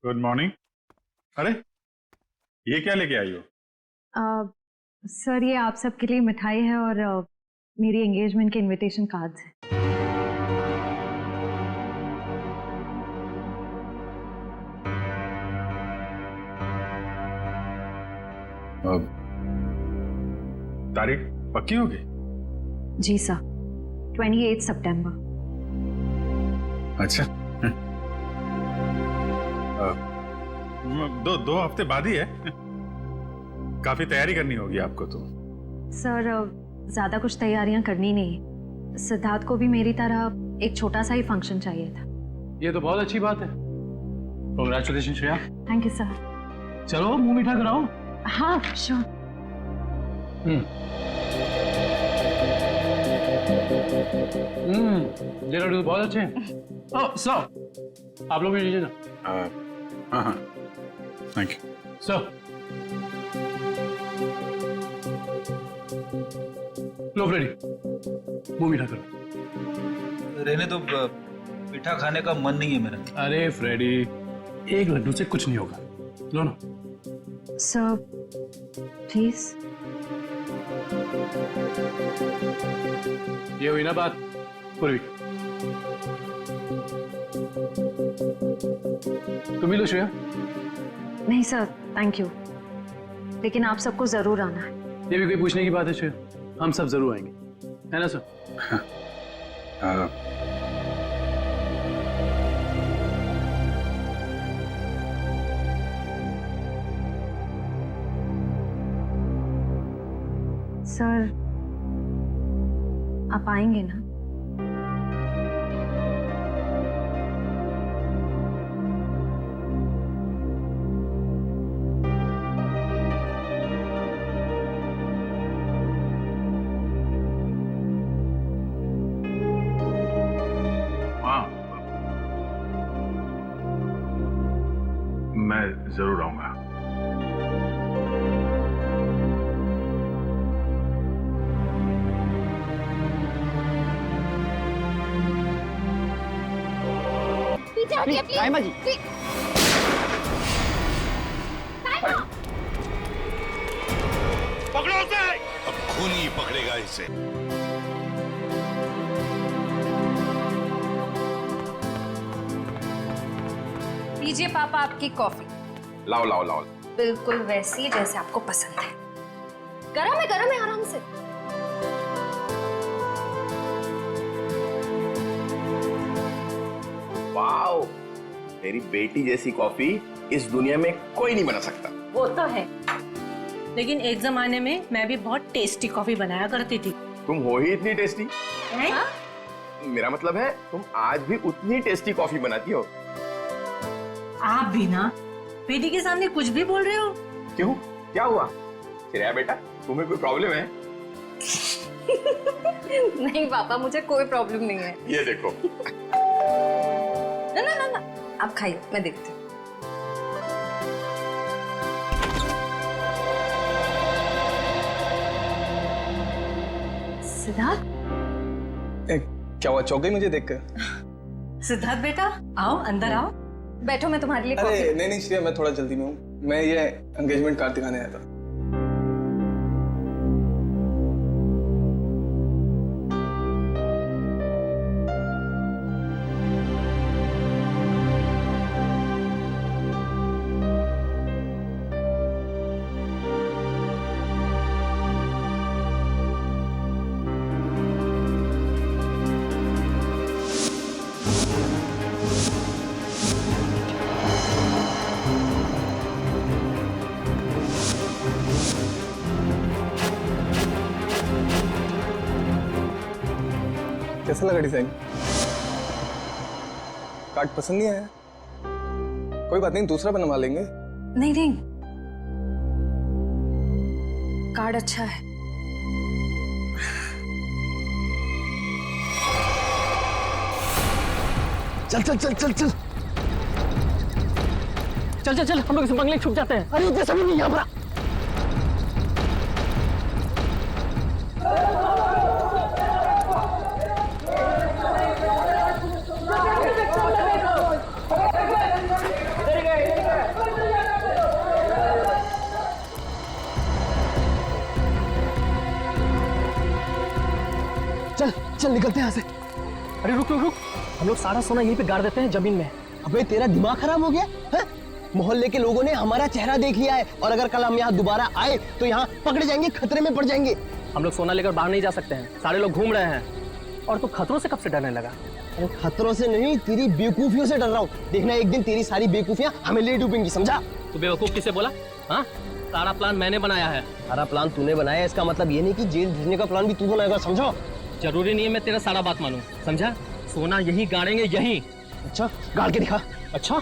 Good morning. अरे ये क्या लेके आई हो? सर ये आप सबके लिए मिठाई है और मेरी एंगेजमेंट के इनविटेशन कार्ड्स हैं। तारीख पक्की होगी? जी सर, 28 सितंबर। अच्छा। दो हफ्ते बाद ही है। काफी तैयारी करनी होगी आपको तो। सर ज्यादा कुछ तैयारियां करनी नहीं, सिद्धार्थ को भी मेरी तरह एक छोटा सा ही फंक्शन चाहिए था। ये तो बहुत अच्छी बात है। Congratulation Shreya. Thank you sir. चलो मुंह मीठा कराओ। हाँ श्योर। ये लड्डू तो बहुत अच्छे हैं। सर आप लोग भी लीजिए ना। हाँ हाँ थैंक यू सर। लो फ्रेडी, मुंह मीठा करो। रहने तो मीठा खाने का मन नहीं है मेरा। अरे फ्रेडी, एक लड्डू से कुछ नहीं होगा, लो ना। Sir please. ये हुई ना बात पूर्वी। तुम ही लो श्रेया। नहीं सर थैंक यू, लेकिन आप सबको जरूर आना है। ये भी कोई पूछने की बात है श्रेया? हम सब जरूर आएंगे, है ना सर? सर आप आएंगे ना? हाँ मैं जरूर आऊंगा। राइमा जी, पकड़ो उसे। अब खून ही पकड़ेगा इसे। लीजिए पापा आपकी कॉफी। लाओ लाओ लाओ। बिल्कुल वैसी जैसे आपको पसंद है। गरम है आराम से। वाओ, मेरी बेटी जैसी कॉफी इस दुनिया में कोई नहीं बना सकता। वो तो है, लेकिन एक जमाने में मैं भी बहुत टेस्टी कॉफी बनाया करती थी। तुम हो ही इतनी टेस्टी। हाँ? मेरा मतलब है तुम आज भी उतनी टेस्टी कॉफी बनाती हो। आप भी ना बेटी के सामने कुछ भी बोल रहे हो। क्यों, क्या हुआ? श्रेया बेटा, तुम्हें कोई प्रॉब्लम है? नहीं पापा, मुझे कोई प्रॉब्लम नहीं है। ये देखो। ना आप खाइए, मैं देखती हूँ। सिद्धार्थ क्या हुआ, चौक गई मुझे देखकर? सिद्धार्थ बेटा आओ, अंदर आओ। बैठो, मैं तुम्हारे लिए अरे कॉफी। नहीं श्रेया, मैं थोड़ा जल्दी में हूँ। मैं ये एंगेजमेंट कार्ड दिखाने आया था। कैसा लगा डिजाइन? कार्ड पसंद नहीं आया? कोई बात नहीं, दूसरा बनवा लेंगे। नहीं कार्ड अच्छा है। चल चल चल चल चल चल चल चल, हम लोग इस बंगले छुप जाते हैं। अरे जैसा भी नहीं यहाँ पर। चल निकलते हैं यहाँ से। अरे रुक रुक रुक, हम लोग सारा सोना यहीं पे गाड़ देते हैं जमीन में। अबे तेरा दिमाग खराब हो गया है? मोहल्ले के लोगों ने हमारा चेहरा देख लिया है और अगर कल हम यहाँ दोबारा आए तो यहाँ पकड़े जाएंगे, खतरे में पड़ जाएंगे। हम लोग सोना लेकर बाहर नहीं जा सकते हैं, सारे लोग घूम रहे हैं। और तू खतरों से कब से डरने लगा? अरे खतरों से नहीं, तेरी बेवकूफियों से डर रहा हूँ। देखना एक दिन तेरी सारी बेवकूफियां हमें ले डूबेंगी, समझा? तू बेवकूफ किसे बोला? हाँ, सारा प्लान मैंने बनाया है। सारा प्लान तूने बनाया, इसका मतलब ये नहीं कि जेल भेजने का प्लान भी तू बनाएगा, समझो? जरूरी नहीं है मैं तेरा सारा बात मानूं, समझा? सोना यहीं गाड़ेंगे, यहीं। अच्छा, गाड़ के दिखा। अच्छा,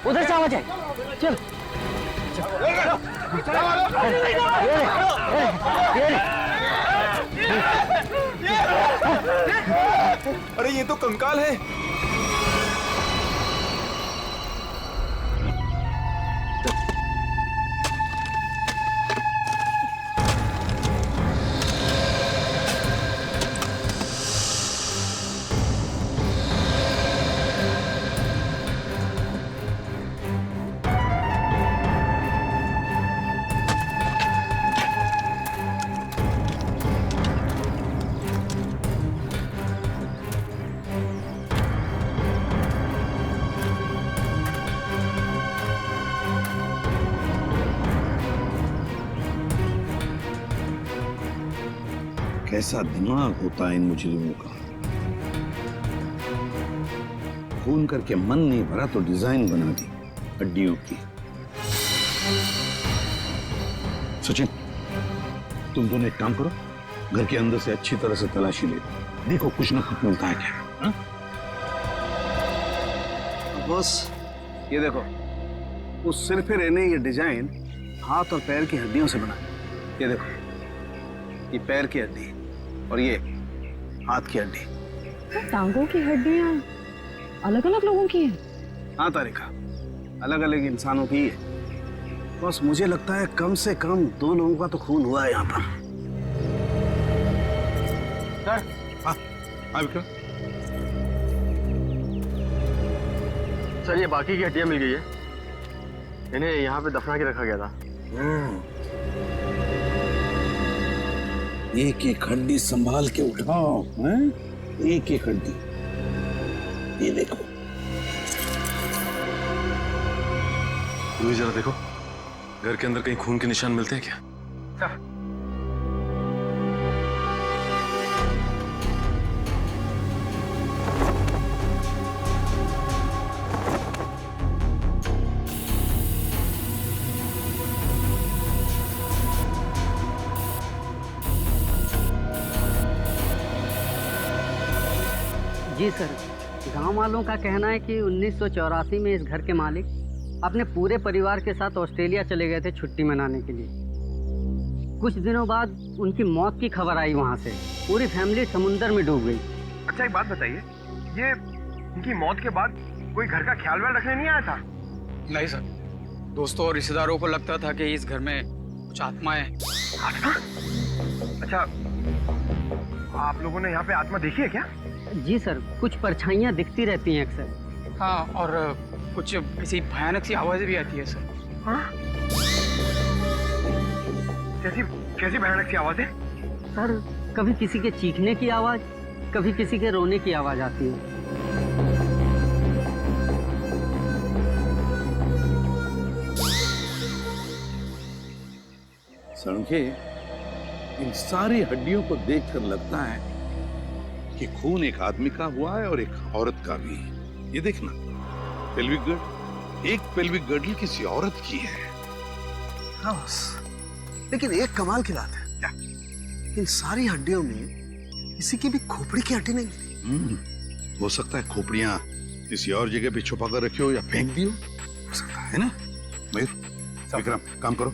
उधर से आवाज है। चल अरे ये तो कंकाल है। कैसा दिमाग होता है इन मुजरिमों का। खून करके मन नहीं भरा तो डिजाइन बना दी हड्डियों की। सचिन, तुम दोनों एक काम करो, घर के अंदर से अच्छी तरह से तलाशी ले देखो कुछ ना कुछ मिलता है क्या। बॉस ये देखो, उस सिर पे रहने ये डिजाइन हाथ और पैर की हड्डियों से बना। ये देखो, ये पैर की हड्डी और ये हाथ की हड्डी। टांगों की हड्डियां अलग अलग लोगों की है? हाँ तारिका, अलग अलग इंसानों की है। बस मुझे लगता है कम से कम 2 लोगों का तो खून हुआ है यहाँ पर। हाँ विक्रम। सर ये बाकी की हड्डियां मिल गई है, इन्हें यहाँ पे दफना के रखा गया था। एक एक हड्डी संभाल के उठाओ, हैं? एक एक हड्डी। ये देखो, रूही जरा देखो, घर के अंदर कहीं खून के निशान मिलते हैं क्या? जी सर, गांव वालों का कहना है कि 1984 में इस घर के मालिक अपने पूरे परिवार के साथ ऑस्ट्रेलिया चले गए थे छुट्टी मनाने के लिए। कुछ दिनों बाद उनकी मौत की खबर आई वहां से। पूरी फैमिली समुंदर में डूब गई। अच्छा एक बात बताइए, ये उनकी मौत के बाद कोई घर का ख्याल व्याल रखने नहीं आया था? नहीं सर, दोस्तों और रिश्तेदारों को लगता था कि इस घर में कुछ आत्माएं। आत्मा? अच्छा, आप लोगों ने यहाँ पे आत्मा देखी है क्या? जी सर, कुछ परछाइयाँ दिखती रहती हैं अक्सर। हाँ, और कुछ ऐसी भयानक सी आवाजें भी आती है सर। हाँ? कैसी कैसी भयानक सी आवाजें? सर, कभी किसी के चीखने की आवाज, कभी किसी के रोने की आवाज आती है। सड़के, इन सारी हड्डियों को देखकर लगता है कि खून एक आदमी का हुआ है और एक औरत का भी। ये देखना, पेल्विक गर्ड, एक पेल्विक गर्डल किसी औरत की है। हाँ बस, लेकिन एक कमाल की बात है, क्या? इन सारी हड्डियों में किसी की भी खोपड़ी की हड्डी नहीं मिली। हो सकता है खोपड़ियां किसी और जगह पे छुपा कर रखी हो या फेंक दी हो सकता है ना। मयूर, विक्रम, काम करो,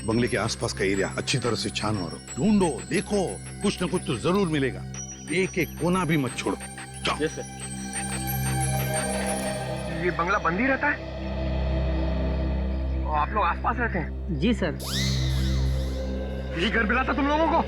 बंगले के आसपास का एरिया अच्छी तरह से छानो और ढूंढो, देखो कुछ ना कुछ तो जरूर मिलेगा। एक एक कोना भी मत छोड़ो। जाओ। ये बंगला बंद ही रहता है और आप लोग आसपास रहते हैं? जी सर। यही घर मिला था तुम लोगों को?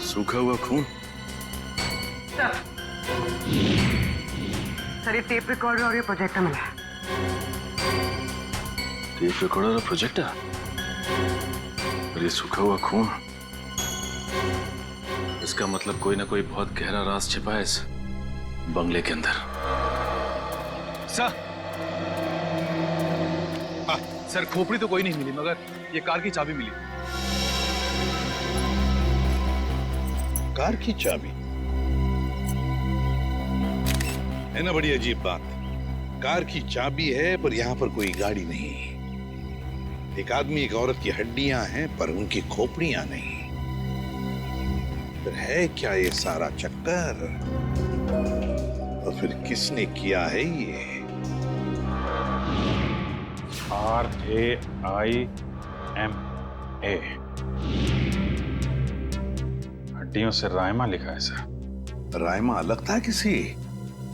सूखा हुआ खून। सर ये टेप रिकॉर्डर और ये प्रोजेक्टर मिला है। टेप रिकॉर्डर और प्रोजेक्टर और ये सूखा हुआ खून, इसका मतलब कोई ना कोई बहुत गहरा राज छिपा है इस बंगले के अंदर। सर सर खोपड़ी तो कोई नहीं मिली, मगर ये कार की चाबी मिली। कार की चाबी है ना, बड़ी अजीब बात। कार की चाबी है पर यहाँ पर कोई गाड़ी नहीं। एक आदमी एक औरत की हड्डियां हैं पर उनकी खोपड़ियां नहीं। फिर है क्या ये सारा चक्कर? और फिर किसने किया है ये? RAIMA, हड्डियों से रायमा लिखा है सर। रायमा लगता है किसी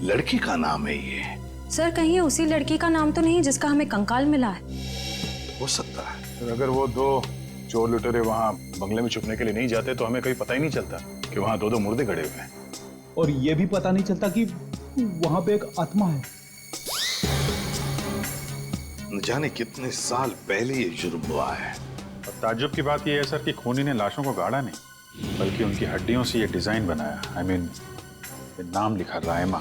लड़की का नाम है ये। सर कहीं उसी लड़की का नाम तो नहीं जिसका हमें कंकाल मिला है? हो सकता है। सर अगर वो दो चोर लुटेरे वहाँ बंगले में छुपने के लिए नहीं जाते तो हमें कहीं पता ही नहीं चलता कि वहाँ दो मुर्दे गड़े हुए हैं। और ये भी पता नहीं चलता कि वहाँ पे एक आत्मा है। न जाने कितने साल पहले ये जुर्म हुआ है। और ताज्जुब की बात यह है सर कि खूनी ने लाशों को गाड़ा नहीं, बल्कि उनकी हड्डियों से ये डिजाइन बनाया। I mean, ये नाम लिखा रायमा।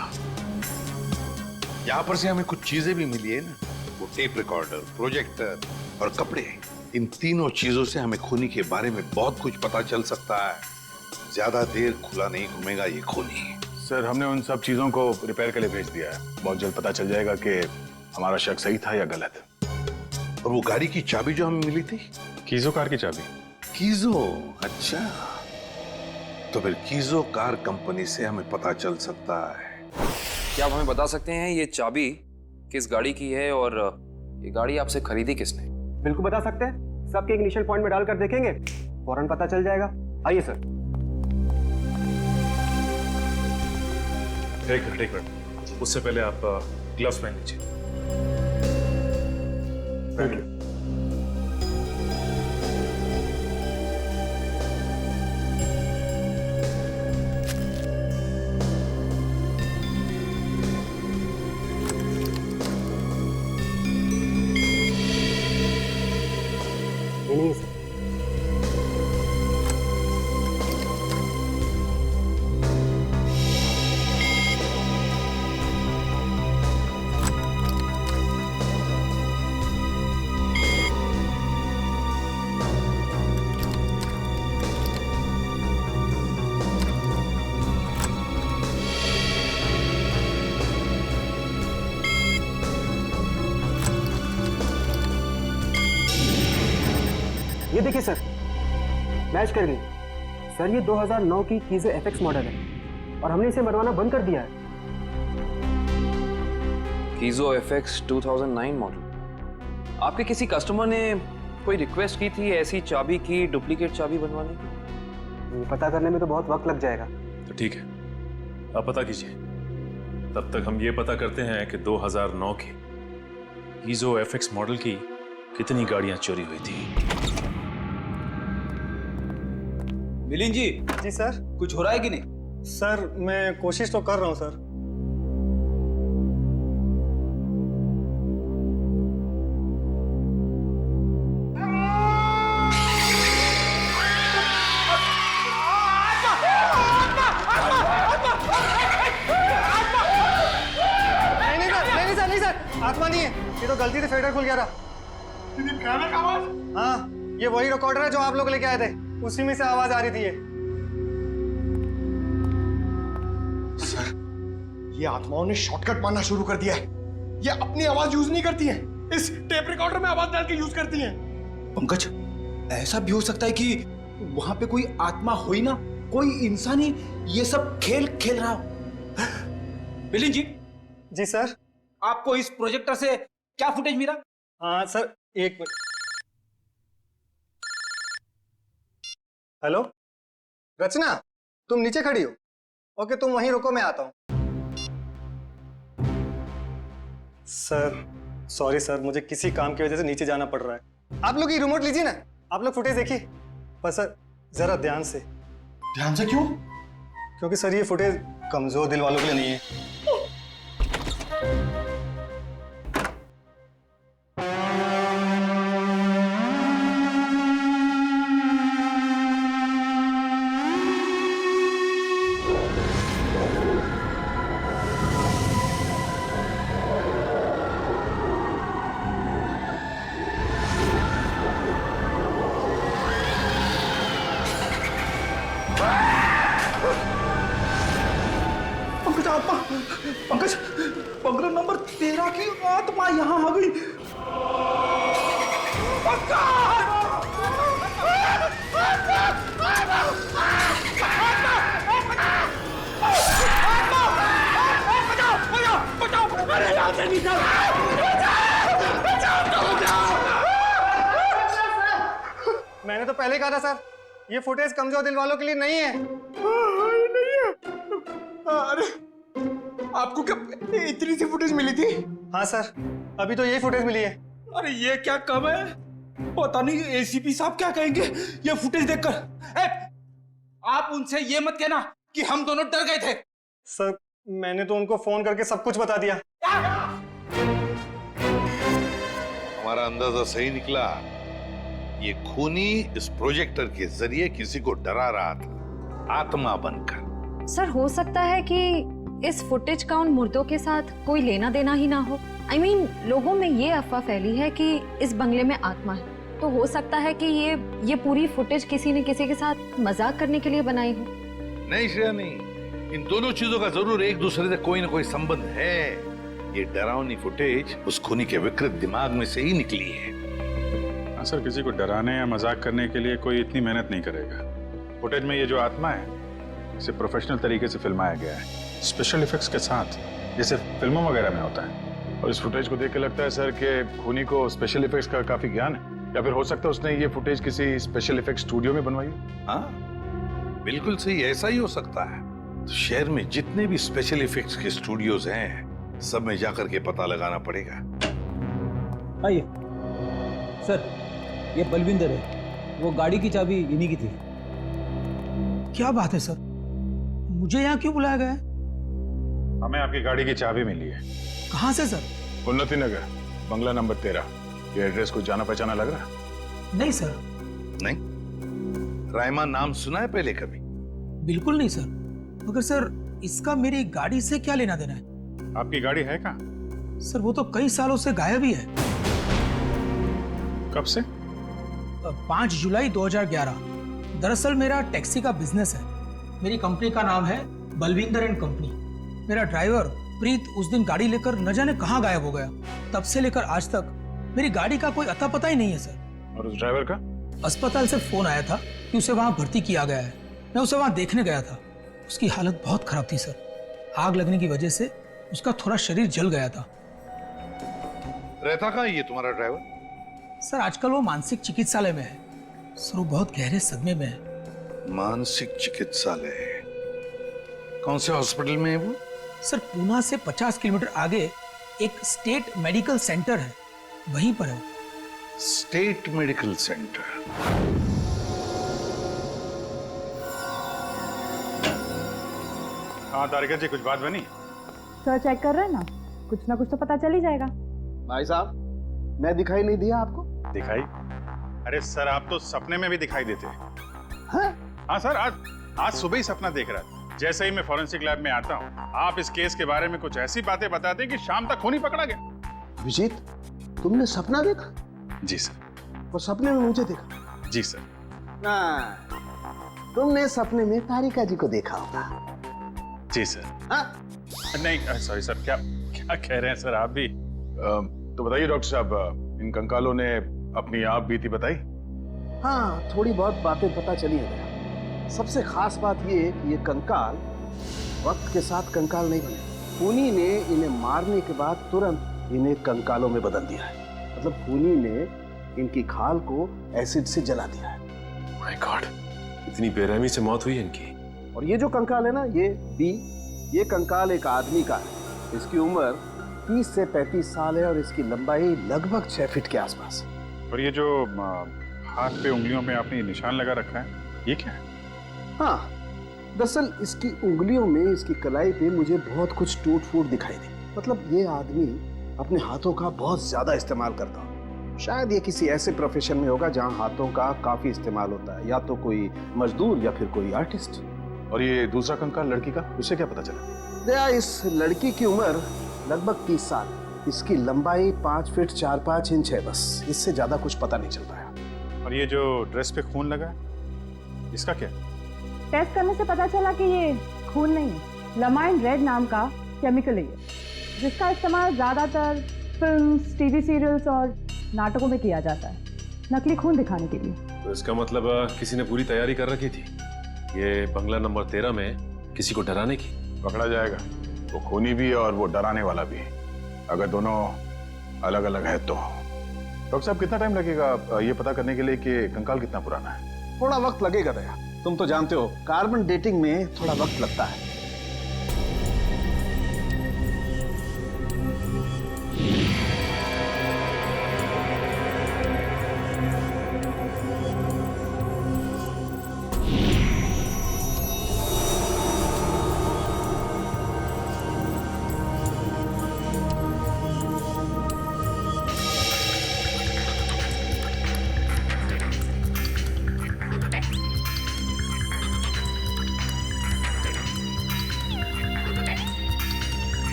यहाँ पर से हमें कुछ चीजें भी मिली है ना, वो टेप रिकॉर्डर, प्रोजेक्टर और कपड़े। इन तीनों चीजों से हमें खूनी के बारे में बहुत कुछ पता चल सकता है। ज्यादा देर खुला नहीं घूमेगा ये खूनी। सर हमने उन सब चीजों को रिपेयर के लिए भेज दिया है। बहुत जल्द पता चल जाएगा कि हमारा शक सही था या गलत। और वो गाड़ी की चाबी जो हमें मिली थी, कीजो कार की चाबी। कीजो, अच्छा। तो फिर कीजो कार कंपनी से हमें पता चल सकता है। क्या आप हमें बता सकते हैं ये चाबी किस गाड़ी की है और ये गाड़ी आपसे खरीदी किसने? बिल्कुल बता सकते हैं। सबके इनिशियल पॉइंट में डालकर देखेंगे, फौरन पता चल जाएगा। आइए सर। एक मिनट, उससे पहले आप ग्लव्स पहन लीजिए। नहीं सर। ये देखिए सर, मैच कर गई। सर ये 2009 की कीजो FX मॉडल है और हमने इसे बनवाना बंद कर दिया है। कीजो FX 2009 मॉडल। आपके किसी कस्टमर ने कोई रिक्वेस्ट की थी ऐसी चाबी की डुप्लीकेट चाबी बनवाने की? ये पता करने में तो बहुत वक्त लग जाएगा। तो ठीक है, आप पता कीजिए। तब तक हम ये पता करते हैं कि 2009 की कीजो FX मॉडल की कितनी गाड़ियां चोरी हुई थी। मिलिंद जी। जी सर। कुछ हो रहा है कि नहीं? सर मैं कोशिश तो कर रहा हूँ सर। नहीं सर, आत्मा नहीं है। ये तो गलती से फेडर खुल गया था। हाँ, ये वही रिकॉर्डर है जो आप लोग लेके आए थे। उसी में से आवाज आ रही थी। सर, ये आत्माओं ने शॉर्टकट मारना शुरू कर दिया है। ये अपनी आवाज यूज नहीं करती है, इस टेप रिकॉर्डर में आवाज डाल के यूज करती हैं। पंकज, ऐसा भी हो सकता है कि वहां पे कोई आत्मा हो ही ना, कोई इंसान ही ये सब खेल खेल रहा हो। बिलिन जी। जी सर। आपको इस प्रोजेक्टर से क्या फुटेज मिला? हाँ सर, एक मिनट। हेलो रचना, तुम नीचे खड़ी हो? ओके, तुम वहीं रुको, मैं आता हूं। सर सॉरी सर, मुझे किसी काम की वजह से नीचे जाना पड़ रहा है। आप लोग ये रिमोट लीजिए ना, आप लोग फुटेज देखिए, पर सर जरा ध्यान से। ध्यान से क्यों? क्योंकि सर ये फुटेज कमजोर दिल वालों के लिए नहीं है। पंकज आत्मा, पंकज बंगला नंबर 13 की आत्मा यहाँ आ गई। मैंने तो पहले कहा था सर, ये फुटेज कमजोर दिल वालों के लिए नहीं है। नहीं है। अरे आपको क्या इतनी सी फुटेज मिली थी? हाँ सर, अभी तो यही फुटेज मिली है। अरे ये क्या कम है, पता नहीं एसीपी साहब क्या कहेंगे ये फुटेज देखकर। आप उनसे ये मत कहना कि हम दोनों डर गए थे। सर मैंने तो उनको फोन करके सब कुछ बता दिया। हमारा अंदाजा सही निकला, ये खूनी इस प्रोजेक्टर के जरिए किसी को डरा रहा था, आत्मा बनकर। सर हो सकता है कि इस फुटेज का उन मुर्दों के साथ कोई लेना देना ही ना हो। I mean, लोगों में ये अफवाह फैली है कि इस बंगले में आत्मा है, तो हो सकता है कि ये पूरी फुटेज किसी ने किसी के साथ मजाक करने के लिए बनाई हो। नहीं श्रेया, नहीं, इन दोनों चीजों का जरूर एक दूसरे से कोई ना कोई संबंध है। ये डरावनी फुटेज उस खूनी के विकृत दिमाग में से ही निकली है। हाँ सर, किसी को डराने या मजाक करने के लिए कोई इतनी मेहनत नहीं करेगा। फुटेज में ये जो आत्मा है, इसे प्रोफेशनल तरीके से फिल्माया गया है, स्पेशल इफेक्ट्स के साथ, जैसे फिल्मों वगैरह में होता है। और इस फुटेज को देख के लगता है सर कि खूनी को स्पेशल इफेक्ट्स का काफी ज्ञान है, या फिर हो सकता है उसने ये फुटेज किसी स्पेशल इफेक्ट स्टूडियो में बनवाई है। हाँ बिल्कुल सही, ऐसा ही हो सकता है। तो शहर में जितने भी स्पेशल इफेक्ट्स के स्टूडियोज हैं, सब में जाकर के पता लगाना पड़ेगा। आइए सर, ये बलविंदर है, वो गाड़ी की चाबी इन्हीं की थी। क्या बात है सर, मुझे यहाँ क्यों बुलाया गया है? हमें आपकी गाड़ी की चाबी मिली है। कहाँ से सर? उन्नति नगर, बंगला नंबर 13। ये एड्रेस कुछ जाना पहचाना लग रहा? नहीं सर। नहीं? रायमा नाम सुना है पहले कभी? बिल्कुल नहीं सर। मगर सर इसका मेरी गाड़ी से क्या लेना देना है? आपकी गाड़ी है कहाँ? सर वो तो कई सालों से गायब ही है। कब से? 5 जुलाई 2011। दरअसल मेरा टैक्सी का बिजनेस है। मेरी कंपनी का नाम है बलविंदर एंड कंपनी। मेरा ड्राइवर प्रीत उस दिन गाड़ी लेकर न जाने कहाँ गायब हो गया। तब से लेकर आज तक मेरी गाड़ी का कोई अता पता ही नहीं है सर। और उस ड्राइवर का? अस्पताल से फोन आया था कि उसे वहां भर्ती किया गया है। मैं उसे वहां देखने गया था। उसकी हालत बहुत खराब थी सर। आग लगने की वजह से उसका थोड़ा शरीर जल गया था। रहता कहाँ ये तुम्हारा ड्राइवर? सर आजकल वो मानसिक चिकित्सालय में है। सर वो बहुत गहरे सदमे में है। मानसिक चिकित्सालय? कौन से हॉस्पिटल में है वो? सर पूना से 50 किलोमीटर आगे एक स्टेट मेडिकल सेंटर है, वहीं पर है। State medical centre? हाँ तारिका जी, कुछ बात बनी? सर चेक कर रहे हैं ना, कुछ ना कुछ तो पता चल ही जाएगा। भाई साहब, मैं दिखाई नहीं दिया आपको? दिखाई? अरे सर आप तो सपने में भी दिखाई देते हैं। हाँ सर, आज सुबह ही सपना देख रहा था। जैसे ही मैं फॉरेंसिक लैब में आता हूँ, आप इस केस के बारे में कुछ ऐसी बातें बताते हैं कि शाम तक खूनी पकड़ा गया। विजीत, तुमने सपना देखा? जी सर। और सपने में मुझे देखा? जी सर। तुमने सपने में तारिका जी को देखा होगा। जी सर। नहीं सॉरी सर, क्या क्या कह रहे हैं सर आप भी? तो बताइए डॉक्टर साहब, इन कंकालों ने अपनी आप बीती बताई? हाँ, थोड़ी बहुत बातें पता चली है भैया। सबसे खास बात ये है कि ये कंकाल वक्त के साथ कंकाल नहीं बने। खूनी ने इन्हें मारने के बाद तुरंत इन्हें कंकालों में बदल दिया है। मतलब खूनी ने इनकी खाल को एसिड से जला दिया है। माय गॉड, इतनी बेरहमी से मौत हुई है इनकी। और ये जो कंकाल है ना, ये कंकाल एक आदमी का है। इसकी उम्र 30 से 35 साल है और इसकी लंबाई लगभग 6 फीट के आसपास है। और ये जो हाथ पे उंगलियों में आपने ये निशान लगा रखा है, ये क्या है? हाँ, दरअसल इसकी उंगलियों में, इसकी कलाई पे मुझे बहुत कुछ टूट फूट दिखाई दी। मतलब ये आदमी अपने हाथों का बहुत ज्यादा इस्तेमाल करता हो। शायद ये किसी ऐसे प्रोफेशन में होगा जहाँ हाथों का काफी इस्तेमाल होता है, या तो कोई मजदूर या फिर कोई आर्टिस्ट। और ये दूसरा कंकाल लड़की का, उसे क्या पता चला? दया, इस लड़की की उम्र लगभग 30 साल। इसकी लंबाई 5 फीट 4-5 इंच है, बस इससे ज्यादा कुछ पता नहीं चल पाया। और ये जो ड्रेस पे खून लगा है, इसका क्या? टेस्ट करने से पता चला कि ये खून नहीं है, लमाइन रेड नाम का केमिकल है, जिसका इस्तेमाल ज्यादातर फिल्म्स, टीवी सीरियल्स और नाटकों में किया जाता है, नकली खून दिखाने के लिए। तो इसका मतलब किसी ने पूरी तैयारी कर रखी थी, ये बंगला नंबर 13 में किसी को डराने की। पकड़ा जाएगा, वो खूनी भी और वो डराने वाला भी, अगर दोनों अलग अलग है तो। डॉक्टर साहब, कितना टाइम लगेगा ये पता करने के लिए कि कंकाल कितना पुराना है? थोड़ा वक्त लगेगा दया, तुम तो जानते हो कार्बन डेटिंग में थोड़ा वक्त लगता है।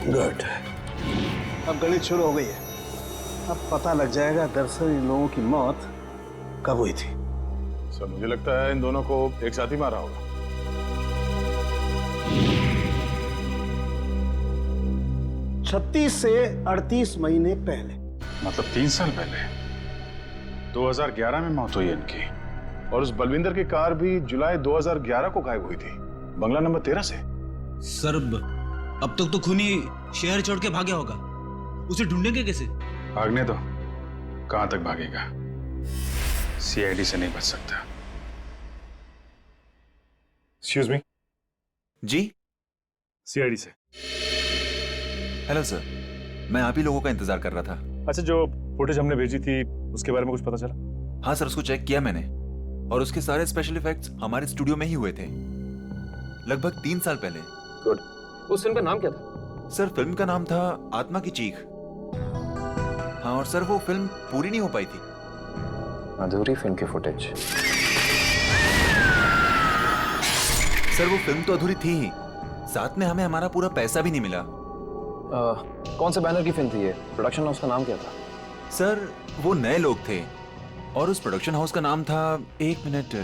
गुड, अब गणित शुरू हो गई है। अब पता लग जाएगा दरअसल इन लोगों की मौत कब हुई थी। सर, मुझे लगता है इन दोनों को एक साथ ही मारा होगा। 36 से 38 महीने पहले, मतलब 3 साल पहले। 2011 में मौत हुई इनकी। और उस बलविंदर की कार भी जुलाई 2011 को गायब हुई थी, बंगला नंबर 13 से। सर, अब तक तो खूनी शहर छोड़ के भागा होगा, उसे ढूंढेंगे कैसे? भागने दो, कहां तक भागेगा? सीआईडी से नहीं बच सकता। Excuse me. जी, सीआईडी से। हेलो सर, मैं आप ही लोगों का इंतजार कर रहा था। अच्छा, जो फुटेज हमने भेजी थी उसके बारे में कुछ पता चला? हाँ सर, उसको चेक किया मैंने, और उसके सारे स्पेशल इफेक्ट्स हमारे स्टूडियो में ही हुए थे, लगभग 3 साल पहले। गुड। उस फिल्म का नाम क्या था? सर, फिल्म का नाम था आत्मा की चीख। हाँ, और सर वो फिल्म पूरी नहीं हो पाई थी। अधूरी फिल्म की फुटेज। सर, वो फिल्म तो अधूरी थी ही, साथ में हमें हमारा पूरा पैसा भी नहीं मिला। कौन से बैनर की फिल्म थी ये? प्रोडक्शन हाउस का नाम क्या था? सर, वो नए लोग थे, और उस प्रोडक्शन हाउस का नाम था, 1 मिनट,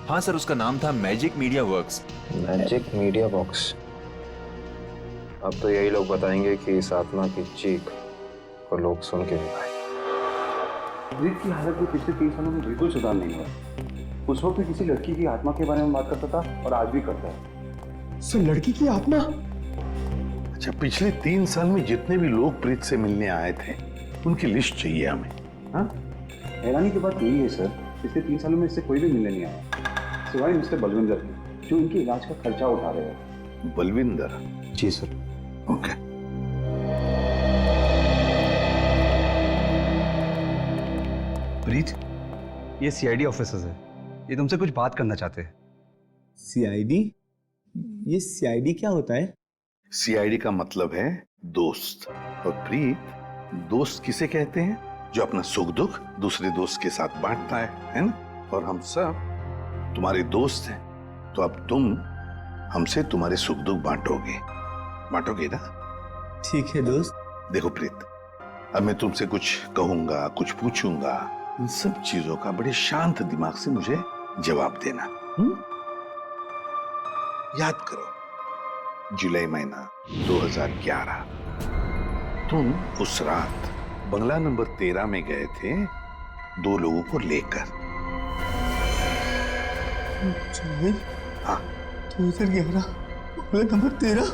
हाँ सर, उसका नाम था magic media works. Magic media works. अब तो यही लोग बताएंगे कि इस आत्मा की चीख को लोग सुन के नहीं पाए। रीत की हालत में पिछले 3 सालों में बिल्कुल सुधार नहीं हुआ। उस वक्त किसी लड़की की आत्मा के बारे में बात करता था और आज भी करता है। सर, लड़की की आत्मा? अच्छा, पिछले 3 साल में जितने भी लोग प्रीत से मिलने आए थे, उनकी लिस्ट चाहिए हमें। हाँ, हैरानी की बात यही है सर, पिछले 3 सालों में इससे कोई भी मिलने नहीं आया, सिवाय मिस्टर बलविंदर के, जो इनके इलाज का खर्चा उठा रहे हैं। बलविंदर? जी सर। ओके। प्रीत, ये सीआईडी ऑफिसर्स है, ये तुमसे कुछ बात करना चाहते हैं। सीआईडी? ये सीआईडी क्या होता है? सीआईडी का मतलब है दोस्त। और प्रीत, दोस्त किसे कहते हैं? जो अपना सुख दुख दूसरे दोस्त के साथ बांटता है ना? और हम सब तुम्हारे दोस्त हैं, तो अब तुम हमसे तुम्हारे सुख दुख बांटोगे ना? ठीक है दोस्त। देखो प्रीत, अब मैं तुमसे कुछ कहूंगा, कुछ पूछूंगा, इन सब चीजों का बड़े शांत दिमाग से मुझे जवाब देना। याद करो, जुलाई महीना 2011, तुम उस रात बंगला नंबर 13 में गए थे 2 लोगों को लेकर। हाँ, 2011 बंगला नंबर 13।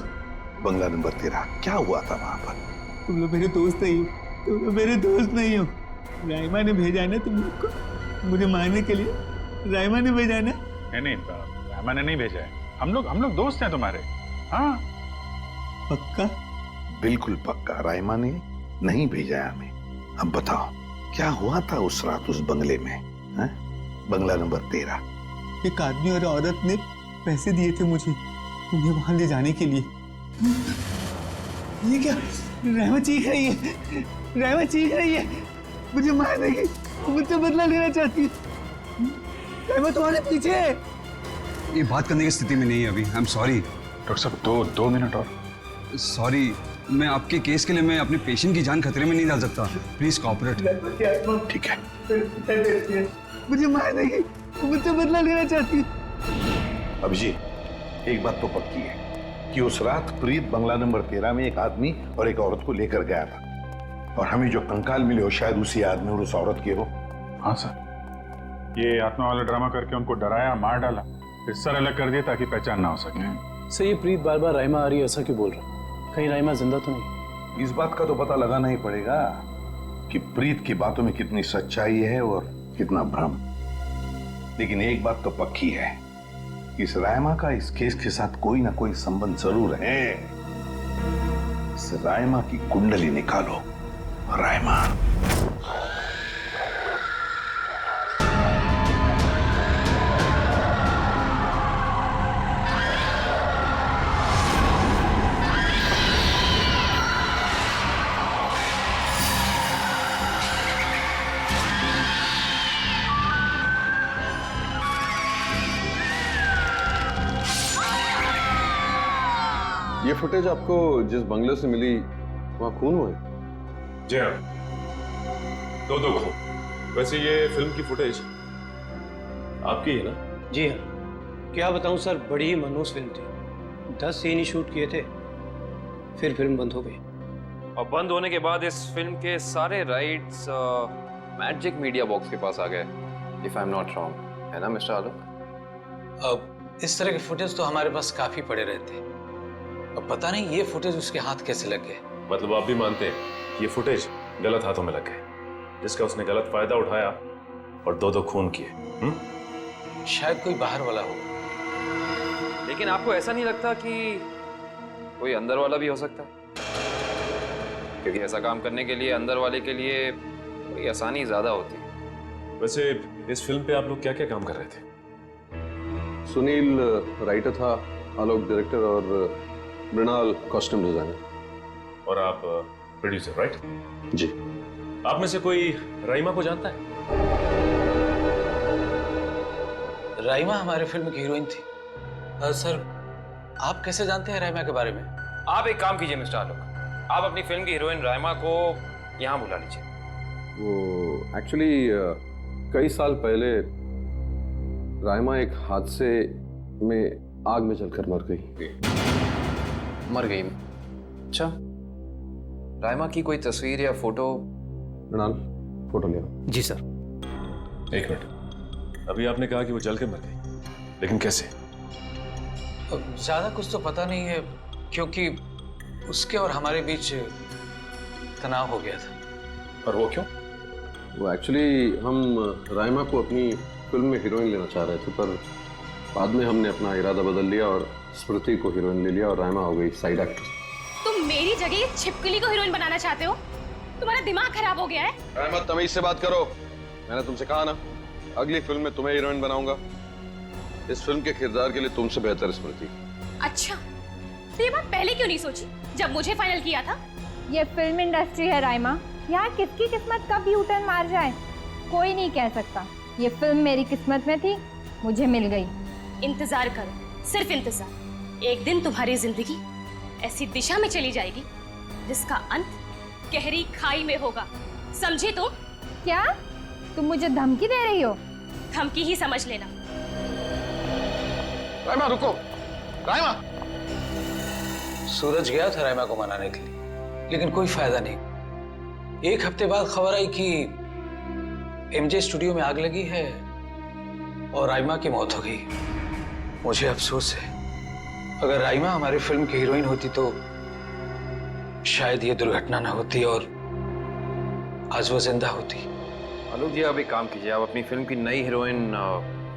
बंगला नंबर 13, क्या हुआ था वहां पर? तुम लोग मेरे दोस्त नहीं हो, तुम लोग मेरे दोस्त नहीं हो। राइमा ने भेजा है ना तुम लोग को मुझे मारने के लिए। राइमा ने भेजा है ना? नहीं, राइमा ने नहीं भेजा है। हम लोग दोस्त हैं तुम्हारे। हाँ, पक्का? बिल्कुल पक्का, राइमा ने नहीं भेजा है हमें। अब बताओ, क्या हुआ था उस रात उस बंगले में? है? बंगला नंबर 13। एक आदमी और औरत ने पैसे दिए थे मुझे उन्हें वहां ले जाने के लिए। ये क्या? राइमा चीख रही है, राइमा चीख रही है, मुझे मार देगी, मुझसे बदला लेना चाहती है। राइमा तुम्हारे पीछे है। ये बात करने की स्थिति में नहीं है अभी। आई एम सॉरी डॉक्टर साहब, दो मिनट और। सॉरी, मैं आपके केस के लिए मैं अपने पेशेंट की जान खतरे में नहीं डाल सकता। Please cooperate. ठीक है, मुझे मार देगी, मुझसे बदला लेना चाहती है। अभिजीत, एक बात तो पक्की है कि उस रात प्रीत बंगला नंबर 13 में एक आदमी और एक औरत को लेकर गया था, और हमें जो कंकाल मिले हो शायद उसी आदमी और उस औरत के हो। हाँ सर, ये आत्मा वाला ड्रामा करके उनको डराया, मार डाला, फिर सर अलग कर दिया ताकि पहचान ना हो सके। सर, ये प्रीत बार बार राइमा आ रही है ऐसा क्यों बोल रहा? कहीं राइमा जिंदा तो नहीं? इस बात का तो पता लगाना ही पड़ेगा कि प्रीत की बातों में कितनी सच्चाई है और कितना भ्रम। लेकिन एक बात तो पक्की है, इस राइमा का इस केस के साथ कोई ना कोई संबंध जरूर है। इस राइमा की कुंडली निकालो। राइमा, ये फुटेज आपको जिस बंगले से मिली वहाँ खून हुआ है? जी हाँ, दो खून। वैसे ये फिल्म की फुटेज आपकी है ना? जी हाँ, क्या बताऊं सर, बड़ी ही मनहूस फिल्म थी। 10 सीन ही शूट किए थे, फिर फिल्म बंद हो गई। और बंद होने के बाद इस फिल्म के सारे राइट्स मैजिक मीडिया बॉक्स के पास आ गए, if I am not wrong, है ना मिस्टर आलोक? अब इस तरह के फुटेज तो हमारे पास काफी पड़े रहते हैं। अब पता नहीं ये फुटेज उसके हाथ कैसे लग गए। मतलब आप भी मानते हैं कि ये फुटेज गलत हाथों में लग गए, जिसका उसने गलत फायदा उठाया और दो खून किए? शायद कोई बाहर वाला होगा। लेकिन आपको ऐसा नहीं लगता कि कोई अंदर वाला भी हो सकता है? क्योंकि ऐसा काम करने के लिए अंदर वाले के लिए कोई आसानी ज्यादा होती है। वैसे इस फिल्म पे आप लोग क्या क्या काम कर रहे थे? सुनील राइटर था, आलोक डायरेक्टर और मृणाल कॉस्ट्यूम डिजाइनर। और आप प्रोड्यूसर, राइट? जी। आप में से कोई राइमा को जानता है? राइमा हमारे फिल्म की हीरोइन थी। सर, आप कैसे जानते हैं राइमा के बारे में? आप एक काम कीजिए मिस्टर आलोक, आप अपनी फिल्म की हीरोइन राइमा को यहाँ बुला लीजिए। वो एक्चुअली कई साल पहले राइमा एक हादसे में आग में जलकर मर गई। मर गई? अच्छा, राइमा की कोई तस्वीर या फोटो? मृणाल, फोटो ले आओ। जी सर। एक मिनट, अभी आपने कहा कि वो जलकर मर गई, लेकिन कैसे? ज्यादा कुछ तो पता नहीं है, क्योंकि उसके और हमारे बीच तनाव हो गया था। और वो क्यों? वो एक्चुअली हम राइमा को अपनी फिल्म में हीरोइन लेना चाह रहे थे, पर बाद में हमने अपना इरादा बदल लिया और स्मृति को हीरोइन ले लिया और राइमा हो गई साइड एक्ट्रेस। तुम मेरी जगह ये छिपकली को हीरोइन बनाना चाहते हो? तुम्हारा दिमाग खराब हो गया है? राइमा, तमीज से बात करो। मैंने तुमसे कहा ना, अगली फिल्म में तुम्हें हीरोइन बनाऊंगा। इस फिल्म के किरदार के लिए तुमसे बेहतर स्मृति। अच्छा, तो ये बात पहले क्यों नहीं सोची जब मुझे फाइनल किया था? ये फिल्म इंडस्ट्री है राइमा, यहाँ किसकी किस्मत कब यू टर्न मार जाए कोई नहीं कह सकता। ये फिल्म मेरी किस्मत में थी, मुझे मिल गई। इंतजार करो, सिर्फ इंतजार। एक दिन तुम्हारी जिंदगी ऐसी दिशा में चली जाएगी जिसका अंत गहरी खाई में होगा, समझे तुम? क्या तुम मुझे धमकी दे रही हो? धमकी ही समझ लेना। राइमा रुको, राइमा। सूरज गया था राइमा को मनाने के लिए, लेकिन कोई फायदा नहीं। एक हफ्ते बाद खबर आई कि एमजे स्टूडियो में आग लगी है और राइमा की मौत हो गई। मुझे अफसोस है, अगर राइमा हमारी फिल्म की हीरोइन होती तो शायद ये दुर्घटना ना होती और आज वो जिंदा होती। आलोक जी, आप एक काम कीजिए, आप अपनी फिल्म की नई हीरोइन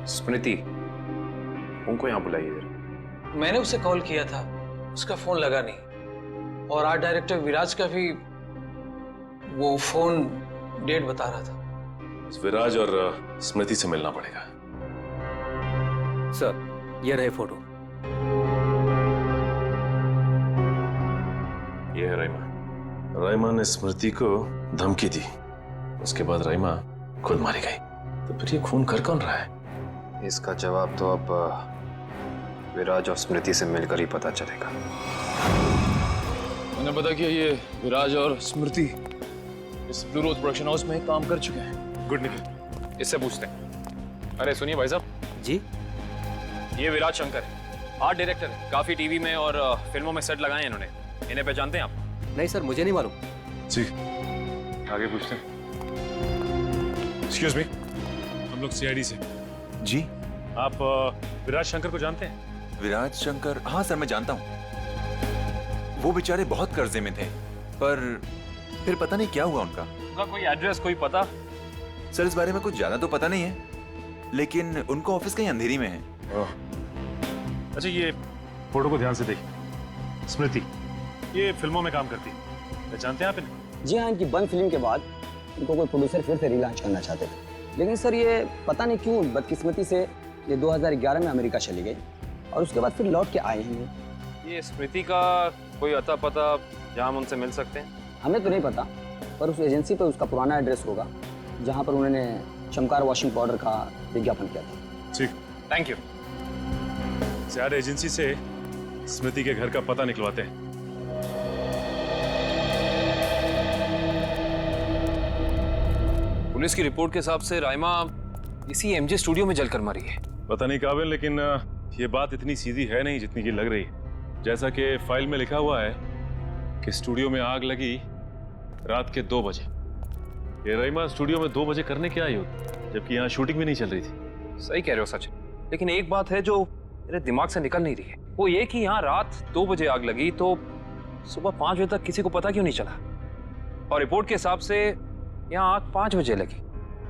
स्मृति, उनको यहाँ बुलाइए जरा। मैंने उसे कॉल किया था, उसका फोन लगा नहीं, और आर्ट डायरेक्टर विराज का भी वो फोन डेट बता रहा था। विराज और स्मृति से मिलना पड़ेगा। सर, ये रहे फोटो। ये है राइमा। राइमा ने स्मृति को धमकी दी, उसके बाद राइमा खुद मारी गई। तो फिर ये खून कर कौन रहा है? इसका जवाब तो अब विराज और स्मृति से मिलकर ही पता चलेगा। मैंने पता किया, ये विराज और स्मृति इस ब्लू रोज प्रोडक्शन हाउस में काम कर चुके हैं। गुड निखिल, इससे पूछते हैं। अरे सुनिए भाई साहब जी, ये विराज शंकर है, आर्ट डायरेक्टर है, काफी टीवी में और फिल्मों में सेट लगाए हैं इन्होंने। इन्हें पहचानते हैं आप? नहीं सर, मुझे नहीं मालूम। जी, आगे पूछते हैं। एक्सक्यूज मी, हम लोग सीआईडी से। जी, आप विराज शंकर को जानते हैं? विराज शंकर? हाँ सर, मैं जानता हूँ। वो बेचारे बहुत कर्जे में थे, पर फिर पता नहीं क्या हुआ उनका। उनका कोई एड्रेस, कोई पता? सर, इस बारे में कुछ ज्यादा तो पता नहीं है, लेकिन उनका ऑफिस कहीं अंधेरी में है। अच्छा, ये फोटो को ध्यान से देखिए। स्मृति ये फिल्मों में काम करती है, पहचानते हैं आप इन्हें? जी हाँ, इनकी बंद फिल्म के बाद इनको कोई प्रोड्यूसर फिर से रिलॉन्च करना चाहते थे, लेकिन सर ये पता नहीं क्यों बदकिस्मती से ये 2011 में अमेरिका चली गई और उसके बाद फिर लौट के आए हैं। ये स्मृति का कोई अता पता जहाँ हम उनसे मिल सकते हैं? हमें तो नहीं पता, पर उस एजेंसी पर उसका पुराना एड्रेस होगा जहाँ पर उन्होंने चमकार वॉशिंग पाउडर का विज्ञापन किया था। ठीक, थैंक यू। शायद एजेंसी से स्मृति के घर का पता निकलवाते हैं। पुलिस की रिपोर्ट के हिसाब से राइमा इसी एमजे स्टूडियो में जलकर मरी है। पता नहीं काबिल, लेकिन ये बात इतनी सीधी है नहीं जितनी की लग रही है। जैसा कि फाइल में लिखा हुआ है कि स्टूडियो में आग लगी रात के 2 बजे। ये राइमा स्टूडियो में 2 बजे करने क्या आई होती, जबकि यहाँ शूटिंग भी नहीं चल रही थी। सही कह रहे हो सच, लेकिन एक बात है जो मेरे दिमाग से निकल नहीं रही है, वो ये कि यहाँ रात 2 बजे आग लगी तो सुबह 5 बजे तक किसी को पता क्यों नहीं चला? और रिपोर्ट के हिसाब से यहाँ आग 5 बजे लगी।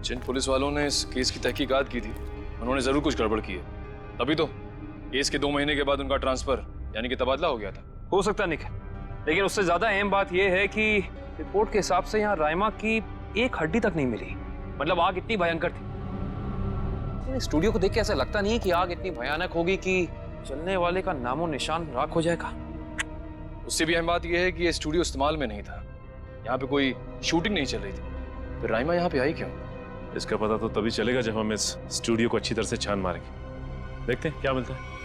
जिन पुलिस वालों ने इस केस की तहकीकात की थी, उन्होंने जरूर कुछ गड़बड़ की है, तभी तो केस के 2 महीने के बाद उनका ट्रांसफर यानी कि तबादला हो गया था। हो सकता है निखिल, लेकिन उससे ज्यादा अहम बात यह है कि रिपोर्ट के हिसाब से यहाँ राइमा की एक हड्डी तक नहीं मिली। मतलब आग इतनी भयंकर थी। स्टूडियो को देख के ऐसा लगता नहीं है कि आग इतनी भयानक होगी कि चलने वाले का नामो निशान राख हो जाएगा। उससे भी अहम बात यह है कि ये स्टूडियो इस्तेमाल में नहीं था, यहाँ पे कोई शूटिंग नहीं चल रही थी। फिर राइमा यहाँ पे आई क्यों? इसका पता तो तभी चलेगा जब हम इस स्टूडियो को अच्छी तरह से छान मारेंगे। देखते हैं क्या मिलता है।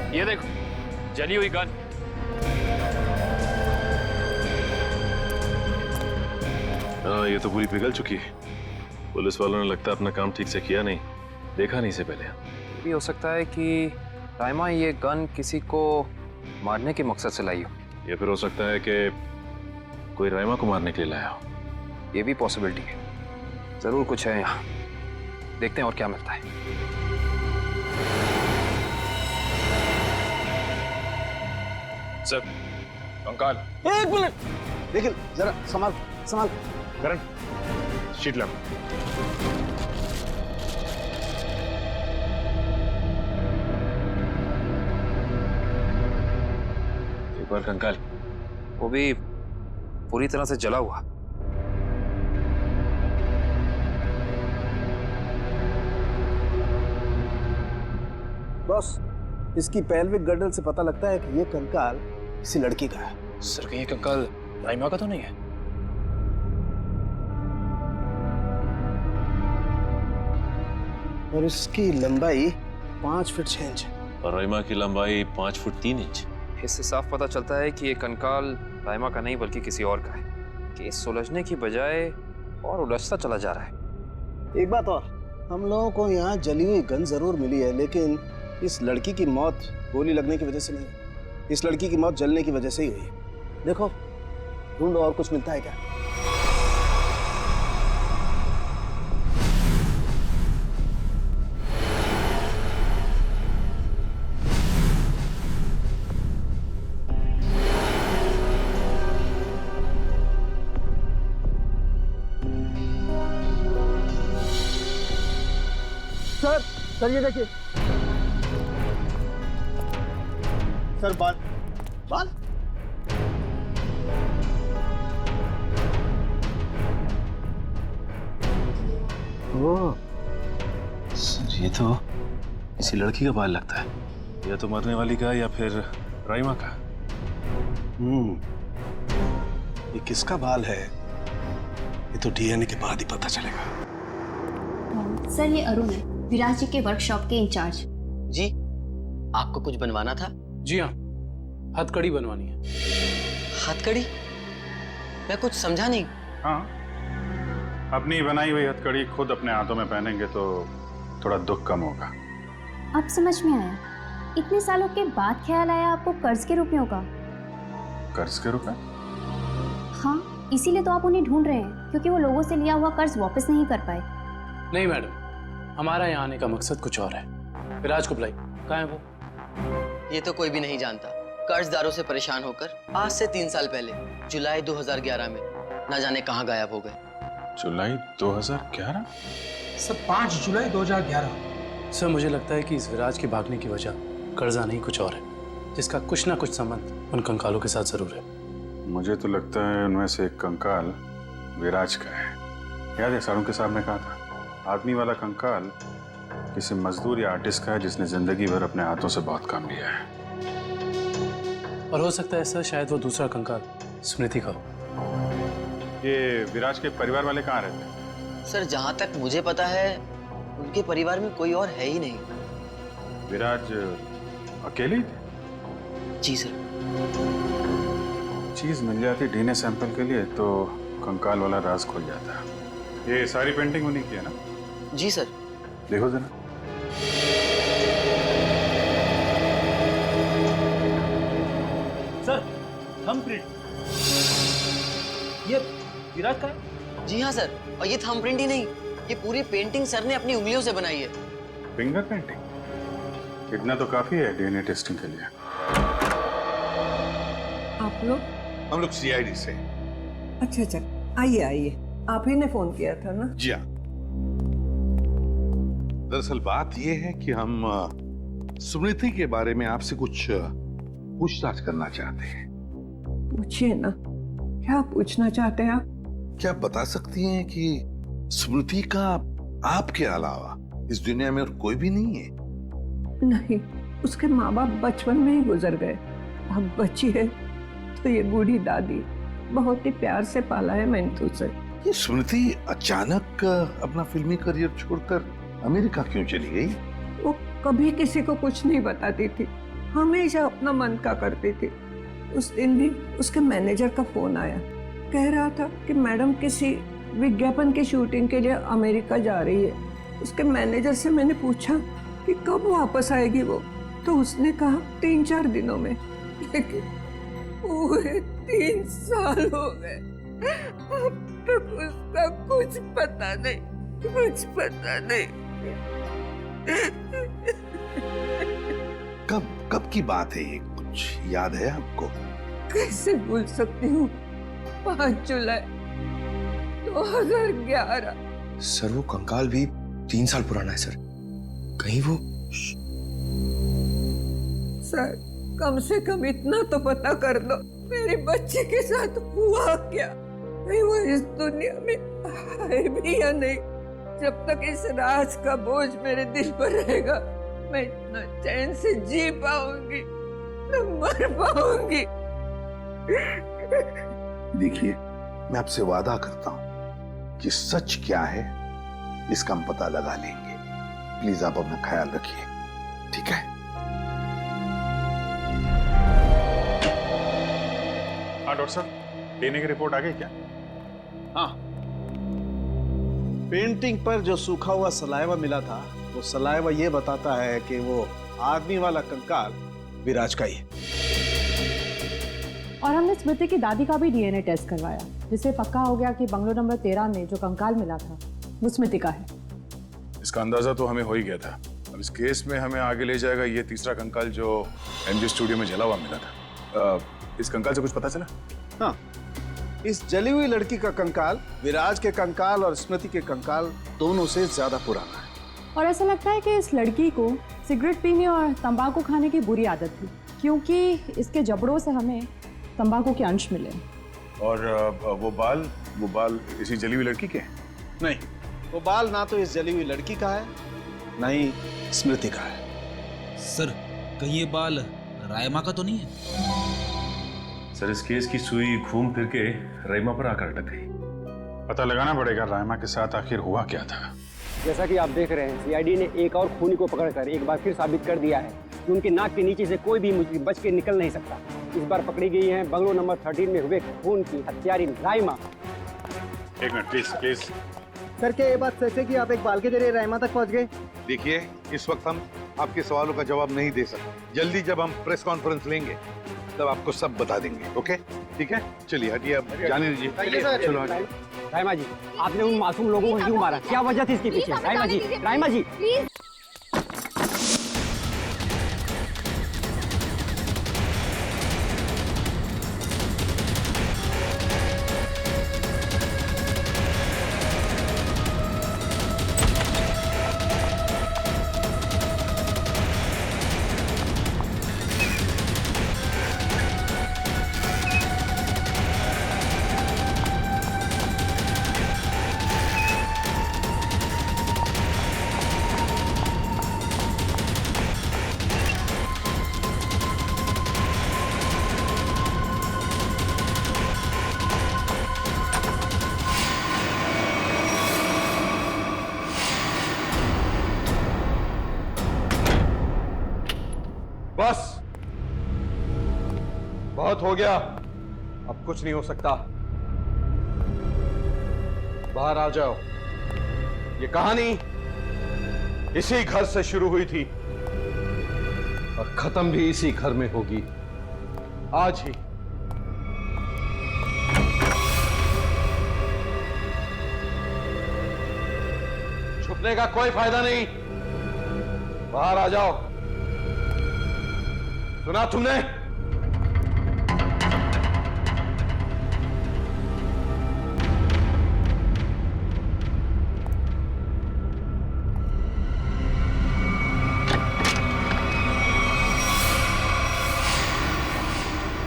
ये देखो, जली हुई गन। हाँ, ये तो पूरी पिघल चुकी है। पुलिस वालों ने लगता है अपना काम ठीक से किया नहीं, देखा नहीं इसे पहले। भी हो सकता है कि राइमा ये गन किसी को मारने के मकसद से लाई हो, या फिर हो सकता है कि कोई राइमा को मारने के लिए लाया हो। ये भी पॉसिबिलिटी है। जरूर कुछ है यहाँ, देखते हैं और क्या मिलता है। सर, कंकाल। एक मिनट, देखिए जरा संभाल संभाल। करण, शीट लैंप। एक बार कंकाल, वो भी पूरी तरह से जला हुआ। बॉस, इसकी पेल्विक गर्डल से पता लगता है कि ये कंकाल किसी लड़की का है। सर, कहीं ये कंकाल राइमा का तो नहीं है? और इसकी लंबाई 5 फीट 6 इंच। और राइमा की लंबाई 5 फुट 3 इंच। इससे साफ पता चलता है कि ये कंकाल राइमा का नहीं बल्कि किसी और का है। केस सुलझने की बजाय और उलझता चला जा रहा है। एक बात और, हम लोगों को यहाँ जली हुई गन जरूर मिली है, लेकिन इस लड़की की मौत गोली लगने की वजह से नहीं, इस लड़की की मौत जलने की वजह से ही हुई। देखो ढूंढो और कुछ मिलता है क्या। सर ये देखिए सर, बाल बाल ओह सर, ये तो किसी लड़की का बाल लगता है। या तो मरने वाली का या फिर राइमा का। ये किसका बाल है ये तो डीएनए के बाद ही पता चलेगा। सर ये अरुण है, विराज जी के वर्कशॉप के इंचार्ज। जी, आपको कुछ बनवाना था? जी हाँ, हथकड़ी बनवानी है। हथकड़ी? मैं कुछ समझा नहीं। हाँ, अपनी बनाई हुई हथकड़ी खुद अपने हाथों में पहनेंगे तो थोड़ा दुख कम होगा। अब समझ में आया, इतने सालों के बाद ख्याल आया आपको कर्ज के रुपयों का। कर्ज के रुपए? हाँ, इसीलिए तो आप उन्हें ढूंढ रहे हैं, क्योंकि वो लोगों से लिया हुआ कर्ज वापस नहीं कर पाए। नहीं मैडम, हमारा यहाँ आने का मकसद कुछ और है। विराज को बुलाई, कहाँ है वो? ये तो कोई भी नहीं जानता। कर्जदारों से परेशान होकर आज से 3 साल पहले जुलाई 2011 में न जाने कहाँ गायब हो गए। जुलाई 2011? सर 5 जुलाई 2011। सर मुझे लगता है कि इस विराज के भागने की वजह कर्जा नहीं कुछ और है, जिसका कुछ ना कुछ संबंध उन कंकालों के साथ जरूर है। मुझे तो लगता है उनमें से एक कंकाल विराज का है। याद है सारुण के साहब ने कहा था, आदमी वाला कंकाल किसी मजदूर या आर्टिस्ट का है जिसने जिंदगी भर अपने हाथों से बहुत काम लिया है। और हो सकता है सर शायद वो दूसरा कंकाल स्मृति का हो। ये विराज के परिवार वाले कहाँ रहते हैं? सर जहाँ तक मुझे पता है उनके परिवार में कोई और है ही नहीं। विराज अकेले ही थे? जी सर। चीज मिल जाती डीएनए सैंपल के लिए तो कंकाल वाला राज खुल जाता। ये सारी पेंटिंग उन्हीं की है ना? जी सर। देखो जरा। सर थंबप्रिंट, ये विराज का है? जी हाँ सर, और ये थंबप्रिंट ही नहीं, ये पूरी पेंटिंग सर ने अपनी उंगलियों से बनाई है। Finger painting? इतना तो काफी है डीएनए टेस्टिंग के लिए। आप लोग? हम लोग सीआईडी से। अच्छा अच्छा, आइए आइए, आप ही ने फोन किया था ना? जी हाँ। दरअसल बात यह है कि हम स्मृति के बारे में आपसे कुछ पूछताछ करना चाहते हैं। पूछिए ना, क्या पूछना चाहते हैं आप? क्या आप बता सकती हैं कि स्मृति का आपके अलावा इस दुनिया में और कोई भी नहीं है? नहीं, उसके माँ बाप बचपन में ही गुजर गए। अब बची है तो ये बूढ़ी दादी, बहुत ही प्यार से पाला है मैंने उसे। ये स्मृति अचानक अपना फिल्मी करियर छोड़कर अमेरिका क्यों चली गई? वो कभी किसी को कुछ नहीं बताती थी, हमेशा अपना मन का करती थी। उस दिन भी उसके मैनेजर का फोन आया, कह रहा था कि मैडम किसी विज्ञापन की शूटिंग के लिए अमेरिका जा रही है। उसके मैनेजर से मैंने पूछा कि कब वापस आएगी वो, तो उसने कहा 3-4 दिनों में। लेकिन पूरे 3 साल हो गए, अब तक उसका कुछ पता नहीं, कुछ पता नहीं। कब की बात है ये, कुछ याद है आपको? कैसे भूल सकती हूँ, 5 जुलाई 2011। सर वो कंकाल भी 3 साल पुराना है सर, कहीं वो। सर कम से कम इतना तो पता कर लो, मेरी बच्ची के साथ हुआ क्या? नहीं वो इस दुनिया में है भी या नहीं। जब तक इस राज का बोझ मेरे दिल पर रहेगा, मैं इतना चैन से जी पाऊंगी, न मर पाऊंगी। देखिए, मैं आपसे वादा करता हूं कि सच क्या है इसका हम पता लगा लेंगे। प्लीज आप अपना ख्याल रखिए, ठीक है? हाँ डॉक्टर साहब, डीएनए की रिपोर्ट आ गई क्या? हाँ, पेंटिंग पर जो सूखा हुआ सलाइवा मिला था, वो सलाइवा ये बताता है कि वो आदमी वाला कंकाल विराज का ही है। और हमने स्मृति की दादी का भी डीएनए टेस्ट करवाया, जिससे पक्का हो गया कि बंगलो नंबर 13 में जो कंकाल मिला था वो स्मृति का है। इसका अंदाजा तो हमें हो ही गया था। अब इस केस में हमें आगे ले जाएगा ये तीसरा कंकाल जो एमजे स्टूडियो में जला हुआ मिला था। इस कंकाल से कुछ पता चला? हाँ, इस जली हुई लड़की का कंकाल विराज के कंकाल और स्मृति के कंकाल दोनों से ज्यादा पुराना है। और ऐसा लगता है कि इस लड़की को सिगरेट पीने और तंबाकू खाने की बुरी आदत थी, क्योंकि इसके जबड़ों से हमें तंबाकू के अंश मिले। और वो बाल इसी जली हुई लड़की के हैं? नहीं, वो बाल ना तो इस जली हुई लड़की का है, ना ही स्मृति का है। सर, कहीं ये बाल रायमा का तो नहीं है? सर, इस केस की सुई घूम फिर के रायमा पर आकर अटक गई। पता लगाना पड़ेगा रायमा के साथ आखिर हुआ क्या था। जैसा कि आप देख रहे हैं, सीआईडी ने एक और खूनी को पकड़कर एक बार फिर साबित कर दिया है कि उनके नाक के नीचे से कोई भी मुजरिम बच के निकल नहीं सकता। इस बार पकड़ी गई है बंगलो नंबर 13 में हुए खून की हत्यारी रायमा। एक मिनट प्लीज। सर, क्या ये बात सच है कि आप एक बाल के जरिए रायमा तक पहुंच गए? देखिए, इस वक्त हम आपके सवालों का जवाब नहीं दे सकते। जल्दी जब हम प्रेस कॉन्फ्रेंस लेंगे तब आपको सब बता देंगे। ओके, ठीक है? चलिए हटिए, अब जाने दीजिए। चलो हटिए। रायमा जी, आपने उन मासूम लोगों को क्यों मारा? क्या वजह थी इसके पीछे? रायमा जी प्लीज। बस, बहुत हो गया, अब कुछ नहीं हो सकता। बाहर आ जाओ। ये कहानी इसी घर से शुरू हुई थी और खत्म भी इसी घर में होगी, आज ही। छुपने का कोई फायदा नहीं, बाहर आ जाओ। सुना तुमने?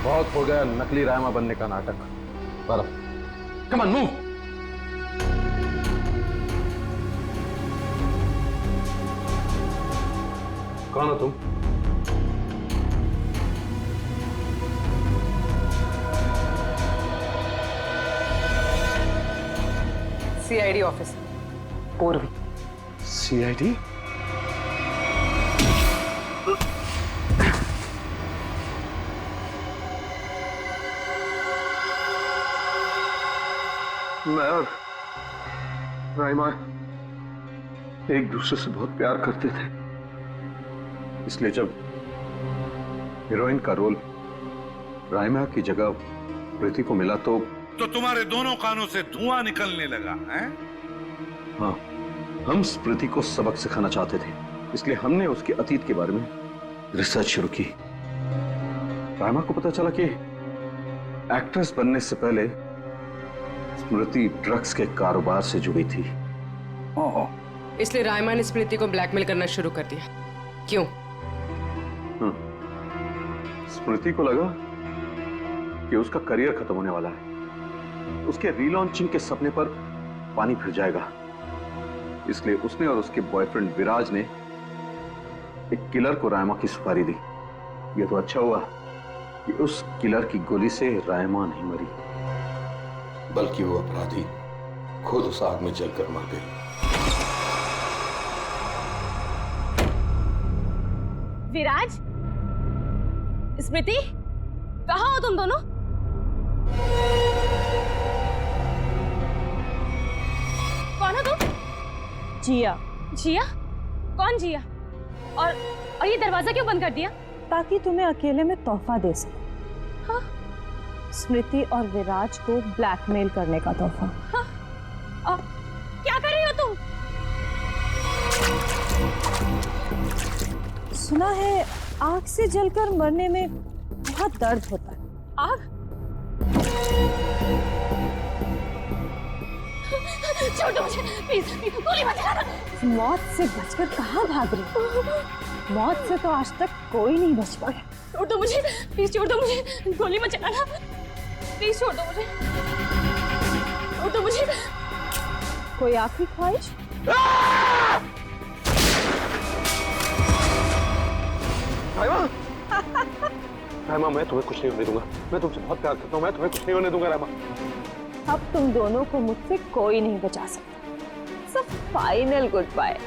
बहुत हो गया नकली रायमा बनने का नाटक। पर कम ऑन, मूव। कौन हो तुम? सीआईडी ऑफिसर पूर्वी। सीआईडी? मैं और रायमा एक दूसरे से बहुत प्यार करते थे, इसलिए जब हीरोइन का रोल रायमा की जगह प्रीति को मिला तो तुम्हारे दोनों कानों से धुआं निकलने लगा है? हाँ, हम स्मृति को सबक सिखाना चाहते थे, इसलिए हमने उसके अतीत के बारे में रिसर्च शुरू की। रायमा को पता चला कि एक्ट्रेस बनने से पहले स्मृति ड्रग्स के कारोबार से जुड़ी थी। इसलिए रायमा ने स्मृति को ब्लैकमेल करना शुरू कर दिया। क्यों? स्मृति को लगा कि उसका करियर खत्म होने वाला है, उसके रीलॉन्चिंग के सपने पर पानी फिर जाएगा, इसलिए उसने और उसके बॉयफ्रेंड विराज ने एक किलर को रायमा की सुपारी दी। यह तो अच्छा हुआ कि उस किलर की गोली से रायमा नहीं मरी, बल्कि वो अपराधी खुद उस आग में जलकर मर गई। विराज, स्मृति, कहाँ हो तुम दोनों? कौन हो तुम? जिया। जिया? कौन जिया? और ये दरवाजा क्यों बंद कर दिया? ताकि तुम्हें अकेले में तोहफा दे सके। हाँ? स्मृति और विराज को ब्लैकमेल करने का तोहफा। हाँ? और क्या कर रही हो तुम? सुना है आग से जलकर मरने में बहुत दर्द होता है। आग? छोड़ दो मुझे, प्लीज, गोली मत चलाना। मौत से बचकर कहाँ भाग रही हो? मौत से तो आज तक कोई नहीं बच पाया। छोड़ दो मुझे, प्लीज छोड़ दो मुझे, गोली मत चलाना, प्लीज छोड़ दो मुझे, छोड़ दो मुझे। कोई आखिरी ख्वाहिश? रायमा, मैं तुम्हें कुछ नहीं होने दूंगा। मैं तुमसे बहुत प्यार करता हूँ। मैं तुम्हें कुछ नहीं होने दूंगा रायमा। अब तुम दोनों को मुझसे कोई नहीं बचा सकता। सब फाइनल गुड बाय।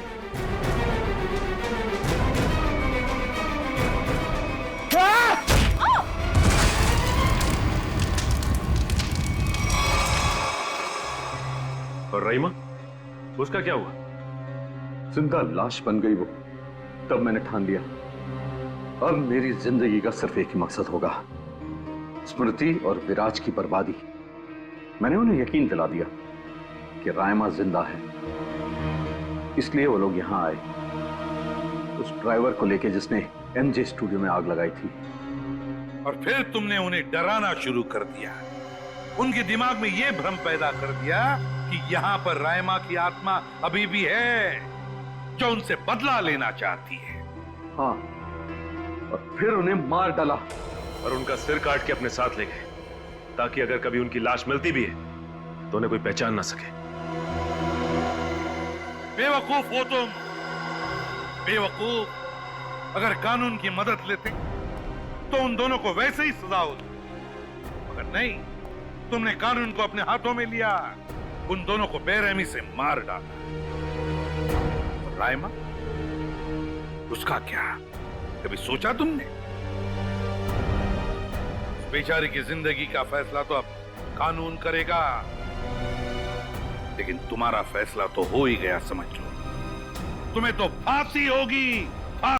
और रहीमा, उसका क्या हुआ? जिंदा लाश बन गई वो। तब मैंने ठान लिया, अब मेरी जिंदगी का सिर्फ एक ही मकसद होगा, स्मृति और विराज की बर्बादी। मैंने उन्हें यकीन दिला दिया कि रायमा जिंदा है, इसलिए वो लोग यहां आए, उस ड्राइवर को लेके जिसने एमजे स्टूडियो में आग लगाई थी। और फिर तुमने उन्हें डराना शुरू कर दिया, उनके दिमाग में यह भ्रम पैदा कर दिया कि यहाँ पर रायमा की आत्मा अभी भी है, जो उनसे बदला लेना चाहती है। हाँ, और फिर उन्हें मार डाला और उनका सिर काट के अपने साथ ले गए, ताकि अगर कभी उनकी लाश मिलती भी है तो उन्हें कोई पहचान ना सके। बेवकूफ हो तुम, बेवकूफ। अगर कानून की मदद लेते तो उन दोनों को वैसे ही सजा होती, मगर नहीं, तुमने कानून को अपने हाथों में लिया, उन दोनों को बेरहमी से मार डाला। और रायमा, उसका क्या? कभी सोचा तुमने? बेचारी की जिंदगी का फैसला तो अब कानून करेगा, लेकिन तुम्हारा फैसला तो हो ही गया, समझ लो। तुम्हें तो फांसी होगी।